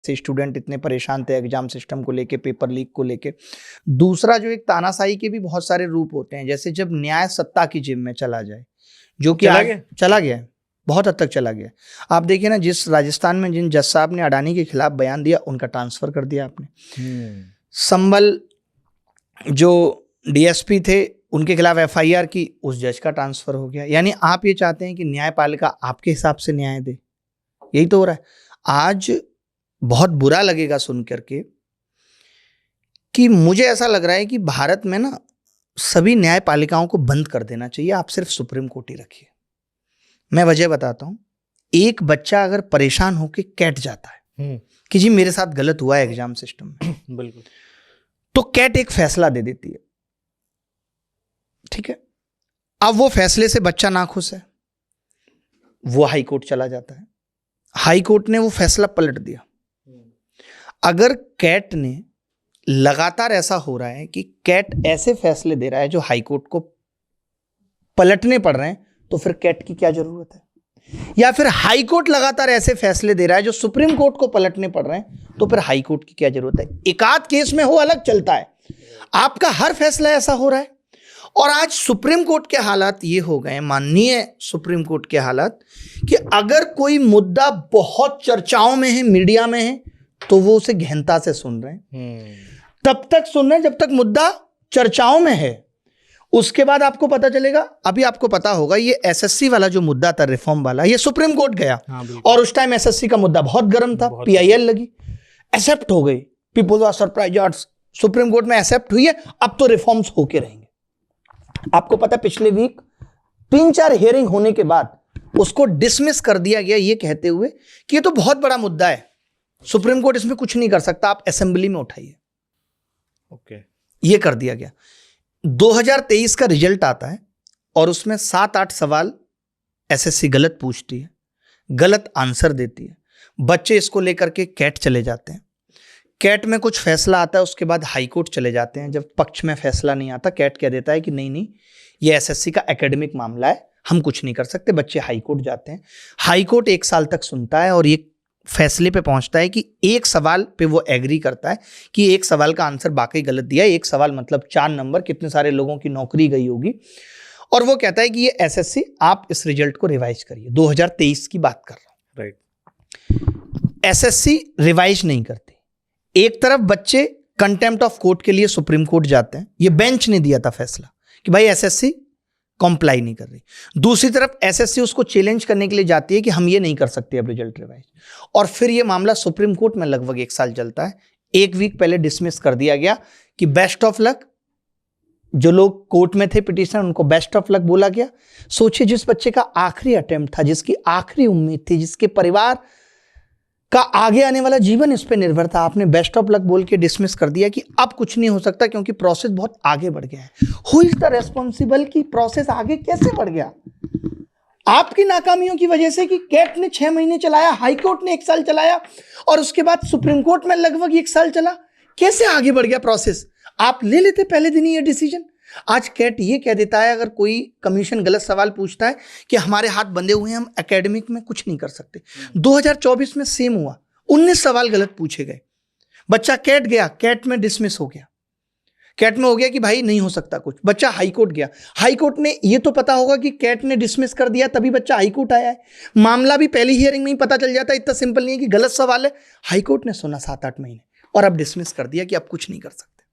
से स्टूडेंट इतने परेशान थे एग्जाम सिस्टम को लेके, पेपर लीक को लेके। दूसरा जो एक तानाशाही के भी बहुत सारे रूप होते हैं, जैसे जब न्याय सत्ता की जेब में चला जाए, जो कि चला गया है, बहुत हद तक चला गया। आप देखिए ना, जिस राजस्थान में जिन जज साहब ने अडानी के खिलाफ बयान दिया, उनका ट्रांसफर कर दिया आपने। संभल जो डीएसपी थे, उनके खिलाफ एफआईआर की, उस जज का ट्रांसफर हो गया। यानी आप ये चाहते हैं कि न्यायपालिका आपके हिसाब से न्याय दे, यही तो हो रहा है। आज बहुत बुरा लगेगा सुन करके कि मुझे ऐसा लग रहा है कि भारत में ना सभी न्यायपालिकाओं को बंद कर देना चाहिए, आप सिर्फ सुप्रीम कोर्ट ही रखिए। मैं वजह बताता हूं। एक बच्चा अगर परेशान होकर कैट जाता है कि जी मेरे साथ गलत हुआ है एग्जाम सिस्टम में, बिल्कुल, तो कैट एक फैसला दे देती है, ठीक है। अब वो फैसले से बच्चा नाखुश है, वो हाई कोर्ट चला जाता है, हाई कोर्ट ने वो फैसला पलट दिया। अगर कैट ने लगातार ऐसा हो रहा है कि कैट ऐसे फैसले दे रहा है जो हाई कोर्ट को पलटने पड़ रहे हैं, तो फिर कैट की क्या जरूरत है? या फिर हाई कोर्ट लगातार ऐसे फैसले दे रहा है जो सुप्रीम कोर्ट को पलटने पड़ रहे हैं, तो फिर हाई कोर्ट की क्या जरूरत है? एकाध केस में हो अलग चलता है, आपका हर फैसला ऐसा हो रहा है। और आज सुप्रीम कोर्ट के हालात ये हो गए, माननीय सुप्रीम कोर्ट के हालात, कि अगर कोई मुद्दा बहुत चर्चाओं में है, मीडिया में है, तो वो उसे गहनता से सुन रहे हैं। तब तक सुन रहे हैं जब तक मुद्दा चर्चाओं में है, उसके बाद आपको पता चलेगा। अभी आपको पता होगा ये एसएससी वाला जो मुद्दा था, रिफॉर्म वाला, ये सुप्रीम कोर्ट गया। और उस टाइम एसएससी का मुद्दा बहुत गर्म था, पीआईएल लगी, एक्सेप्ट हो गई, people are surprised, supreme court में एक्सेप्ट हुई है, अब तो रिफॉर्म्स होके रहेंगे। आपको पता, पिछले वीक 3-4 हियरिंग होने के बाद उसको डिसमिस कर दिया गया, ये कहते हुए कि ये तो बहुत बड़ा मुद्दा है, सुप्रीम कोर्ट इसमें कुछ नहीं कर सकता, आप असेंबली में उठाइए। ओके, ये कर दिया गया। 2023 का रिजल्ट आता है और उसमें 7-8 सवाल एसएससी गलत पूछती है, गलत आंसर देती है। बच्चे इसको लेकर के कैट चले जाते हैं, कैट में कुछ फैसला आता है, उसके बाद हाई कोर्ट चले जाते हैं। जब पक्ष में फैसला नहीं आता, कैट कह देता है कि नहीं नहीं, ये एसएससी का एकेडमिक मामला है, हम कुछ नहीं कर सकते। बच्चे हाई कोर्ट जाते हैं, हाई कोर्ट 1 साल तक सुनता है और ये फैसले पे पहुंचता है कि एक सवाल पे वो एग्री करता है कि एक सवाल का आंसर वाकई गलत दिया है। एक सवाल मतलब 4 नंबर, कितने सारे लोगों की नौकरी गई होगी। और वो कहता है कि ये एसएससी, आप इस रिजल्ट को रिवाइज करिए। 2023 की बात कर रहा हूं, राइट। एसएससी रिवाइज नहीं करती। एक तरफ बच्चे कंटेम्प्ट ऑफ कोर्ट के लिए सुप्रीम कोर्ट जाते हैं, ये बेंच ने दिया था फैसला कि भाई एसएससी कंप्लाई नहीं कर रही। दूसरी तरफ एसएससी उसको चैलेंज करने के लिए जाती है कि हम ये नहीं कर सकते अब रिजल्ट रिवाइज। और फिर ये मामला सुप्रीम कोर्ट में लगभग 1 साल चलता है। 1 वीक पहले डिसमिस कर दिया गया कि बेस्ट ऑफ लक, जो लोग कोर्ट में थे पिटिशनर, उनको बेस्ट ऑफ लक बोला गया। सोचिए, जिस बच्चे का आखिरी अटेम्प्ट था, जिसकी आखिरी उम्मीद थी, जिसके परिवार का आगे आने वाला जीवन इस पे निर्भर था, आपने बेस्ट ऑफ लक बोल के डिसमिस कर दिया कि अब कुछ नहीं हो सकता क्योंकि प्रोसेस बहुत आगे बढ़ गया है। हु इज द रेस्पॉन्सिबल कि प्रोसेस आगे कैसे बढ़ गया? आपकी नाकामियों की वजह से कि कैट ने 6 महीने चलाया, हाई कोर्ट ने 1 साल चलाया और उसके बाद सुप्रीम कोर्ट में लगभग 1 साल चला। कैसे आगे बढ़ गया प्रोसेस? आप ले लेते पहले दिन ही ये डिसीजन। आज कैट ये कह देता है, अगर कोई कमीशन गलत सवाल पूछता है, कि हमारे हाथ बंधे हुए हैं, हम एकेडमिक में कुछ नहीं कर सकते। 2024 में सेम हुआ, 19 सवाल गलत पूछे गए, बच्चा कैट गया, कैट में डिसमिस हो गया। कैट में हो गया कि भाई नहीं हो सकता कुछ, बच्चा हाई कोर्ट गया, हाई कोर्ट ने ये तो पता होगा कि कैट ने डिसमिस कर दिया, तभी बच्चा हाई कोर्ट आया है। मामला भी पहली हियरिंग में ही पता चल जाता है, इतना सिंपल नहीं है कि गलत सवाल है। हाई कोर्ट ने सुना 7-8 महीने और अब डिसमिस कर दिया कि अब कुछ नहीं कर सकते।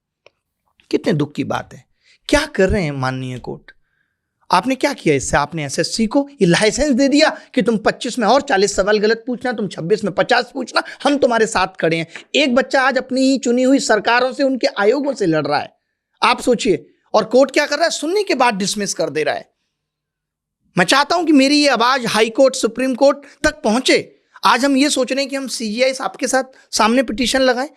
कितने दुख की बात है। क्या कर रहे हैं माननीय कोर्ट? आपने क्या किया इससे? आपने एसएससी को ये लाइसेंस दे दिया कि तुम 25 में और 40 सवाल गलत पूछना, तुम 26 में 50 पूछना, हम तुम्हारे साथ खड़े हैं। एक बच्चा आज अपनी ही चुनी हुई सरकारों से, उनके आयोगों से लड़ रहा है, आप सोचिए। और कोर्ट क्या कर रहा है? सुनने के बाद डिसमिस कर दे रहा है। मैं चाहता हूं कि मेरी ये आवाज हाई कोर्ट, सुप्रीम कोर्ट तक पहुंचे। आज हम ये सोच रहे हैं कि हम सीजीआई आपके साथ सामने पिटीशन लगाएं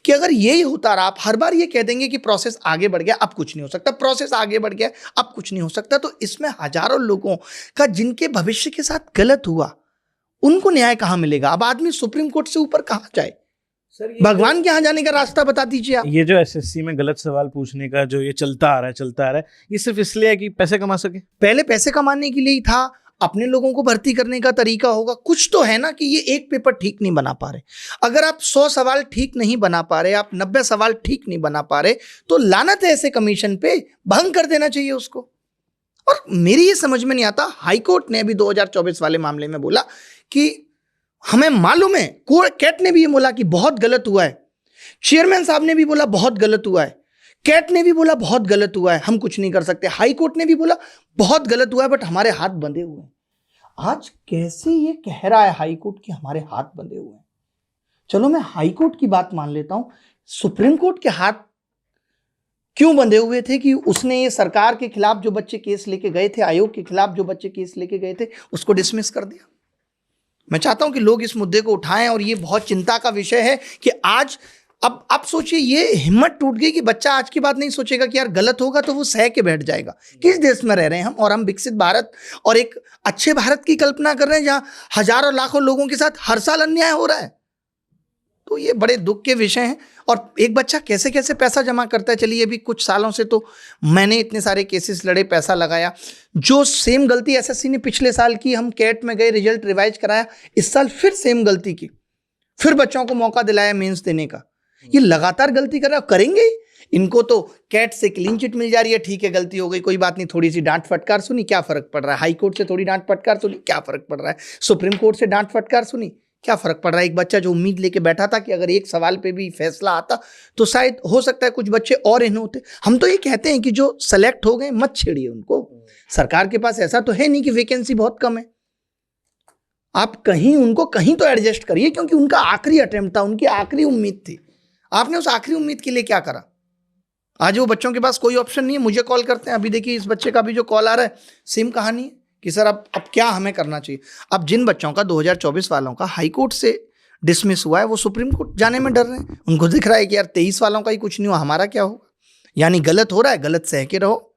कि अगर यही होता रहा, आप हर बार ये कह देंगे कि प्रोसेस आगे बढ़ गया, अब कुछ नहीं हो सकता, प्रोसेस आगे बढ़ गया, अब कुछ नहीं हो सकता, तो इसमें हजारों लोगों का जिनके भविष्य के साथ गलत हुआ, उनको न्याय कहां मिलेगा? अब आदमी सुप्रीम कोर्ट से ऊपर कहां जाए? सर, भगवान के यहाँ जाने का रास्ता बता दीजिए आप। ये जो एसएससी में गलत सवाल पूछने का जो ये चलता आ रहा है, ये सिर्फ इसलिए है कि पैसे कमा सके? पहले पैसे कमाने के लिए ही था, अपने लोगों को भर्ती करने का तरीका होगा। कुछ तो है ना कि ये एक पेपर ठीक नहीं बना पा रहे। अगर आप 100 सवाल ठीक नहीं बना पा रहे, आप 90 सवाल ठीक नहीं बना पा रहे, तो लानत है ऐसे कमीशन पे, भंग कर देना चाहिए उसको। और मेरी ये समझ में नहीं आता, हाईकोर्ट ने अभी 2024 वाले मामले में बोला कि हमें मालूम है, कैट ने भी ये बोला कि बहुत गलत हुआ है, चेयरमैन साहब ने भी बोला बहुत गलत हुआ है, कैट ने भी बोला बहुत गलत हुआ है, हम कुछ नहीं कर सकते, हाई कोर्ट ने भी बोला बहुत गलत हुआ है, बट हमारे हाथ बंधे हुए हैं। आज कैसे ये कह रहा है हाई कोर्ट कि हमारे हाथ बंधे हुए हैं? चलो मैं हाई कोर्ट की बात मान लेता हूं, सुप्रीम कोर्ट के हाथ क्यों बंधे हुए थे कि उसने ये सरकार के खिलाफ जो बच्चे केस लेके गए थे, आयोग के खिलाफ जो बच्चे केस लेके गए थे, उसको डिसमिस कर दिया। मैं चाहता हूं कि लोग इस मुद्दे को उठाएं, और ये बहुत चिंता का विषय है कि आज अब सोचिए, ये हिम्मत टूट गई कि बच्चा आज की बात नहीं सोचेगा कि यार गलत होगा तो वो सह के बैठ जाएगा। किस देश में रह रहे हैं हम? और हम विकसित भारत और एक अच्छे भारत की कल्पना कर रहे हैं जहां हजारों लाखों लोगों के साथ हर साल अन्याय हो रहा है। तो ये बड़े दुख के विषय हैं। और एक बच्चा कैसे कैसे पैसा जमा करता है। चलिए अभी कुछ सालों से तो मैंने इतने सारे केसेस लड़े, पैसा लगाया, जो सेम गलती एसएससी ने पिछले साल की, हम कैट में गए, रिजल्ट रिवाइज कराया, इस साल फिर सेम गलती की, फिर बच्चों को मौका दिलाया मेंस देने का। ये लगातार गलती कर रहा है, करेंगे। इनको तो कैट से क्लीन चिट मिल जा रही है, ठीक है गलती हो गई कोई बात नहीं, थोड़ी सी डांट फटकार सुनी, क्या फर्क पड़ रहा है? हाई कोर्ट से थोड़ी डांट फटकार सुनी, क्या फर्क पड़ रहा है? सुप्रीम कोर्ट से डांट फटकार सुनी, क्या फर्क पड़ रहा है? एक बच्चा जो उम्मीद लेके बैठा था कि अगर एक सवाल पे भी फैसला आता तो शायद हो सकता है कुछ बच्चे और इन होते। हम तो ये कहते हैं कि जो सेलेक्ट हो गए मत छेड़िए उनको। सरकार के पास ऐसा तो है नहीं कि वैकेंसी बहुत कम है, आप कहीं उनको कहीं तो एडजस्ट करिए, क्योंकि उनका आखिरी अटेम्प्ट था, उनकी आखिरी उम्मीद थी। आपने उस आखिरी उम्मीद के लिए क्या करा? आज वो बच्चों के पास कोई ऑप्शन नहीं है। मुझे कॉल करते हैं, अभी देखिए इस बच्चे का भी जो कॉल आ रहा है, सेम कहानी है कि सर अब क्या हमें करना चाहिए। अब जिन बच्चों का 2024 वालों का हाई कोर्ट से डिसमिस हुआ है, वो सुप्रीम कोर्ट जाने में डर रहे हैं। उनको दिख रहा है कि यार 23 वालों का ही कुछ नहीं हुआ, हमारा क्या होगा? यानी गलत हो रहा है, गलत सह के रहो।